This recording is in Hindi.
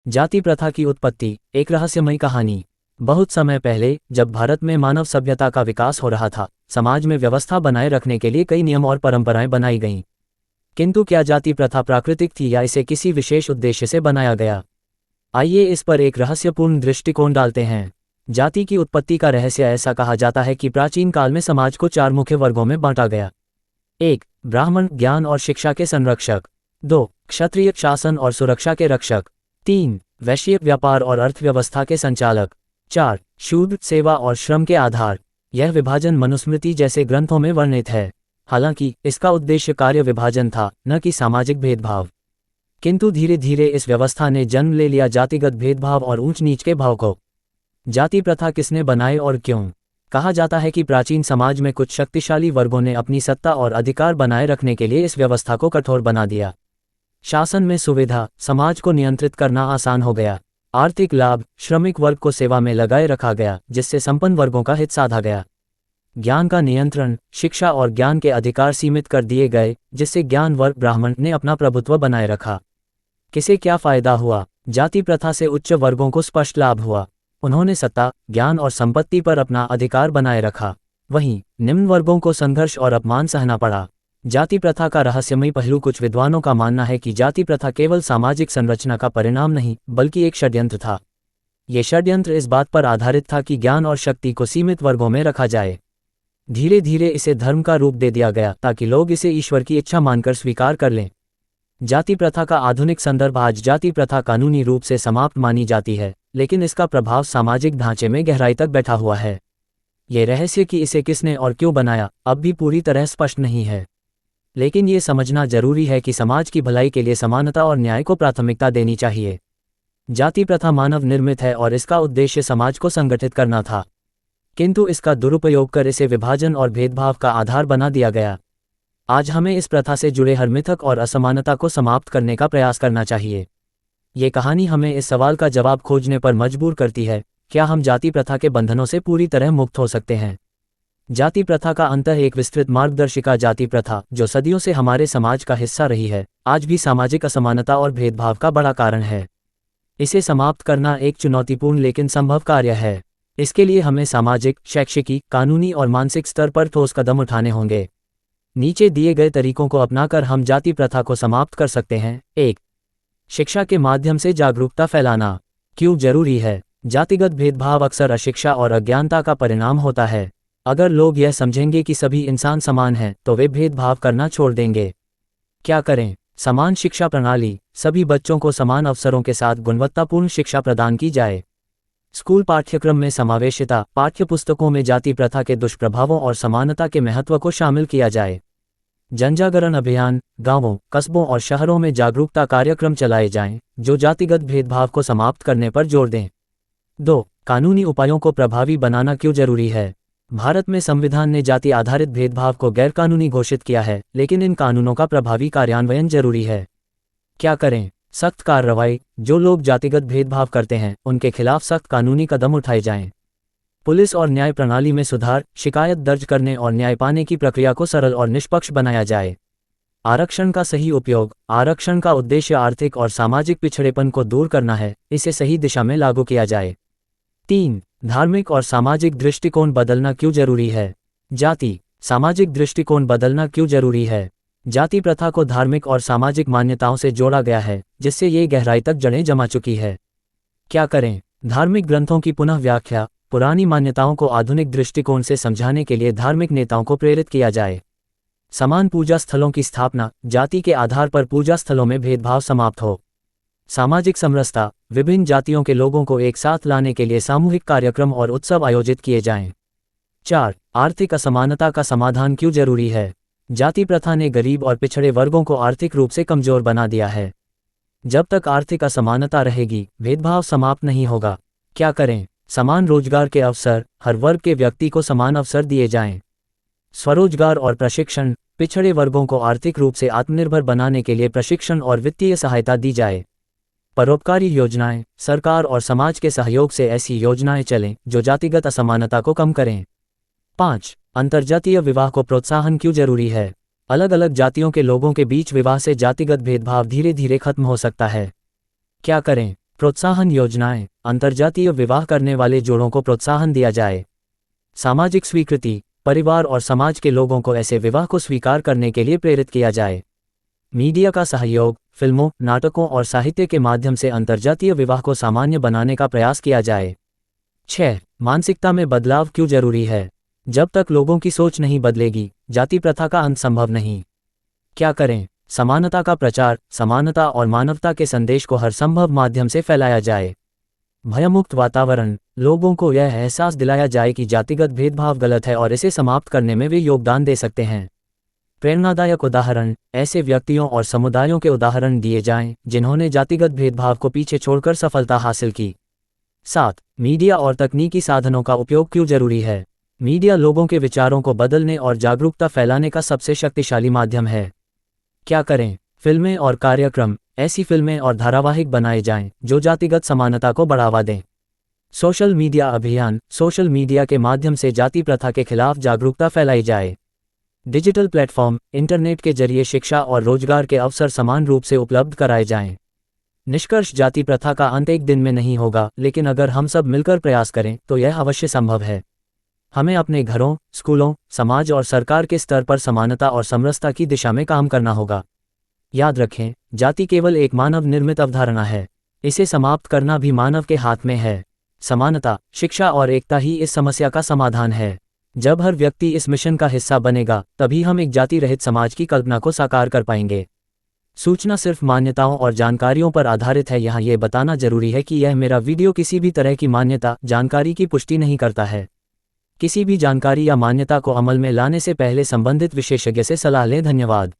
जाति प्रथा की उत्पत्ति, एक रहस्यमयी कहानी। बहुत समय पहले, जब भारत में मानव सभ्यता का विकास हो रहा था, समाज में व्यवस्था बनाए रखने के लिए कई नियम और परंपराएं बनाई गईं। किंतु क्या जाति प्रथा प्राकृतिक थी या इसे किसी विशेष उद्देश्य से बनाया गया? आइए इस पर एक रहस्यपूर्ण दृष्टिकोण डालते हैं। जाति की उत्पत्ति का रहस्य ऐसा कहा जाता है कि प्राचीन काल में समाज को 4 मुख्य वर्गों में बांटा गया। 1. ब्राह्मण, ज्ञान और शिक्षा के संरक्षक। 2. क्षत्रिय, शासन और सुरक्षा के रक्षक। 3. वैश्य, व्यापार और अर्थव्यवस्था के संचालक। 4. शूद्र, सेवा और श्रम के आधार। यह विभाजन मनुस्मृति जैसे ग्रंथों में वर्णित है। हालांकि इसका उद्देश्य कार्य विभाजन था, न कि सामाजिक भेदभाव। किंतु धीरे धीरे इस व्यवस्था ने जन्म ले लिया जातिगत भेदभाव और ऊंच नीच के भाव को। जाति प्रथा किसने बनाए और क्यों? कहा जाता है कि प्राचीन समाज में कुछ शक्तिशाली वर्गों ने अपनी सत्ता और अधिकार बनाए रखने के लिए इस व्यवस्था को कठोर बना दिया। शासन में सुविधा, समाज को नियंत्रित करना आसान हो गया। आर्थिक लाभ, श्रमिक वर्ग को सेवा में लगाए रखा गया, जिससे संपन्न वर्गों का हित साधा गया। ज्ञान का नियंत्रण, शिक्षा और ज्ञान के अधिकार सीमित कर दिए गए, जिससे ज्ञान वर्ग ब्राह्मण ने अपना प्रभुत्व बनाए रखा। किसे क्या फायदा हुआ? जाति प्रथा से उच्च वर्गों को स्पष्ट लाभ हुआ। उन्होंने सत्ता, ज्ञान और संपत्ति पर अपना अधिकार बनाए रखा। वहीं निम्न वर्गों को संघर्ष और अपमान सहना पड़ा। जाति प्रथा का रहस्यमयी पहलू। कुछ विद्वानों का मानना है कि जाति प्रथा केवल सामाजिक संरचना का परिणाम नहीं, बल्कि एक षड्यंत्र था। ये षड्यंत्र इस बात पर आधारित था कि ज्ञान और शक्ति को सीमित वर्गों में रखा जाए। धीरे धीरे इसे धर्म का रूप दे दिया गया, ताकि लोग इसे ईश्वर की इच्छा मानकर स्वीकार कर लें। जाति प्रथा का आधुनिक संदर्भ। आज जाति प्रथा कानूनी रूप से समाप्त मानी जाती है, लेकिन इसका प्रभाव सामाजिक ढांचे में गहराई तक बैठा हुआ है। ये रहस्य कि इसे किसने और क्यों बनाया, अब भी पूरी तरह स्पष्ट नहीं है। लेकिन ये समझना जरूरी है कि समाज की भलाई के लिए समानता और न्याय को प्राथमिकता देनी चाहिए। जाति प्रथा मानव निर्मित है और इसका उद्देश्य समाज को संगठित करना था, किंतु इसका दुरुपयोग कर इसे विभाजन और भेदभाव का आधार बना दिया गया। आज हमें इस प्रथा से जुड़े हर मिथक और असमानता को समाप्त करने का प्रयास करना चाहिए। ये कहानी हमें इस सवाल का जवाब खोजने पर मजबूर करती है, क्या हम जाति प्रथा के बंधनों से पूरी तरह मुक्त हो सकते हैं? जाति प्रथा का अंतः एक विस्तृत मार्गदर्शिका। जाति प्रथा, जो सदियों से हमारे समाज का हिस्सा रही है, आज भी सामाजिक असमानता और भेदभाव का बड़ा कारण है। इसे समाप्त करना एक चुनौतीपूर्ण लेकिन संभव कार्य है। इसके लिए हमें सामाजिक, शैक्षिकी, कानूनी और मानसिक स्तर पर ठोस कदम उठाने होंगे। नीचे दिए गए तरीकों को अपनाकर हम जाति प्रथा को समाप्त कर सकते हैं। 1. शिक्षा के माध्यम से जागरूकता फैलाना। क्यों जरूरी है? जातिगत भेदभाव अक्सर अशिक्षा और अज्ञानता का परिणाम होता है। अगर लोग यह समझेंगे कि सभी इंसान समान हैं, तो वे भेदभाव करना छोड़ देंगे। क्या करें? समान शिक्षा प्रणाली। सभी बच्चों को समान अवसरों के साथ गुणवत्तापूर्ण शिक्षा प्रदान की जाए। स्कूल पाठ्यक्रम में समावेशिता। पाठ्यपुस्तकों में जाति प्रथा के दुष्प्रभावों और समानता के महत्व को शामिल किया जाए। जनजागरण अभियान। गांवों, कस्बों और शहरों में जागरूकता कार्यक्रम चलाए जाएं, जो जातिगत भेदभाव को समाप्त करने पर जोर दें। 2. कानूनी उपायों को प्रभावी बनाना क्यों जरूरी है? भारत में संविधान ने जाति आधारित भेदभाव को गैरकानूनी घोषित किया है, लेकिन इन कानूनों का प्रभावी कार्यान्वयन जरूरी है। क्या करें? सख्त कार्रवाई। जो लोग जातिगत भेदभाव करते हैं, उनके खिलाफ सख्त कानूनी कदम उठाए जाएं। पुलिस और न्याय प्रणाली में सुधार। शिकायत दर्ज करने और न्याय पाने की प्रक्रिया को सरल और निष्पक्ष बनाया जाए। आरक्षण का सही उपयोग। आरक्षण का उद्देश्य आर्थिक और सामाजिक पिछड़ेपन को दूर करना है, इसे सही दिशा में लागू किया जाए। 3. धार्मिक और सामाजिक दृष्टिकोण बदलना क्यों जरूरी है? जाति, सामाजिक दृष्टिकोण बदलना क्यों जरूरी है? जाति प्रथा को धार्मिक और सामाजिक मान्यताओं से जोड़ा गया है, जिससे ये गहराई तक जड़ें जमा चुकी है। क्या करें? धार्मिक ग्रंथों की पुनः व्याख्या। पुरानी मान्यताओं को आधुनिक दृष्टिकोण से समझाने के लिए धार्मिक नेताओं को प्रेरित किया जाए। समान पूजा स्थलों की स्थापना। जाति के आधार पर पूजा स्थलों में भेदभाव समाप्त हो। सामाजिक समरसता। विभिन्न जातियों के लोगों को एक साथ लाने के लिए सामूहिक कार्यक्रम और उत्सव आयोजित किए जाएं। 4. आर्थिक असमानता का समाधान क्यों जरूरी है? जाति प्रथा ने गरीब और पिछड़े वर्गों को आर्थिक रूप से कमजोर बना दिया है। जब तक आर्थिक असमानता रहेगी, भेदभाव समाप्त नहीं होगा। क्या करें? समान रोजगार के अवसर। हर वर्ग के व्यक्ति को समान अवसर दिए जाएं। स्वरोजगार और प्रशिक्षण। पिछड़े वर्गों को आर्थिक रूप से आत्मनिर्भर बनाने के लिए प्रशिक्षण और वित्तीय सहायता दी जाए। परोपकारी योजनाएं। सरकार और समाज के सहयोग से ऐसी योजनाएं चलें जो जातिगत असमानता को कम करें। 5. अंतर्जातीय विवाह को प्रोत्साहन क्यों जरूरी है? अलग अलग जातियों के लोगों के बीच विवाह से जातिगत भेदभाव धीरे धीरे खत्म हो सकता है। क्या करें? प्रोत्साहन योजनाएं, अंतर्जातीय विवाह करने वाले जोड़ों को प्रोत्साहन दिया जाए। सामाजिक स्वीकृति, परिवार और समाज के लोगों को ऐसे विवाह को स्वीकार करने के लिए प्रेरित किया जाए। मीडिया का सहयोग, फिल्मों, नाटकों और साहित्य के माध्यम से अंतर्जातीय विवाह को सामान्य बनाने का प्रयास किया जाए। 6. मानसिकता में बदलाव क्यों जरूरी है? जब तक लोगों की सोच नहीं बदलेगी, जाति प्रथा का अंत संभव नहीं। क्या करें? समानता का प्रचार, समानता और मानवता के संदेश को हर संभव माध्यम से फैलाया जाए। भयमुक्त वातावरण, लोगों को यह एहसास दिलाया जाए कि जातिगत भेदभाव गलत है और इसे समाप्त करने में वे योगदान दे सकते हैं। प्रेरणादायक उदाहरण, ऐसे व्यक्तियों और समुदायों के उदाहरण दिए जाएं जिन्होंने जातिगत भेदभाव को पीछे छोड़कर सफलता हासिल की। 7. मीडिया और तकनीकी साधनों का उपयोग क्यों जरूरी है? मीडिया लोगों के विचारों को बदलने और जागरूकता फैलाने का सबसे शक्तिशाली माध्यम है। क्या करें? फिल्में और कार्यक्रम, ऐसी फिल्में और धारावाहिक बनाए जाएं जो जातिगत समानता को बढ़ावा दें। सोशल मीडिया अभियान, सोशल मीडिया के माध्यम से जाति प्रथा के खिलाफ जागरूकता फैलाई जाए। डिजिटल प्लेटफॉर्म, इंटरनेट के जरिए शिक्षा और रोजगार के अवसर समान रूप से उपलब्ध कराए जाएं। निष्कर्ष, जाति प्रथा का अंत एक दिन में नहीं होगा, लेकिन अगर हम सब मिलकर प्रयास करें तो यह अवश्य संभव है। हमें अपने घरों, स्कूलों, समाज और सरकार के स्तर पर समानता और समरसता की दिशा में काम करना होगा। याद रखें, जाति केवल एक मानव निर्मित अवधारणा है। इसे समाप्त करना भी मानव के हाथ में है। समानता, शिक्षा और एकता ही इस समस्या का समाधान है। जब हर व्यक्ति इस मिशन का हिस्सा बनेगा, तभी हम एक जाति रहित समाज की कल्पना को साकार कर पाएंगे। सूचना सिर्फ मान्यताओं और जानकारियों पर आधारित है। यहाँ ये बताना जरूरी है कि यह मेरा वीडियो किसी भी तरह की मान्यता, जानकारी की पुष्टि नहीं करता है। किसी भी जानकारी या मान्यता को अमल में लाने से पहले संबंधित विशेषज्ञ से सलाह लें। धन्यवाद।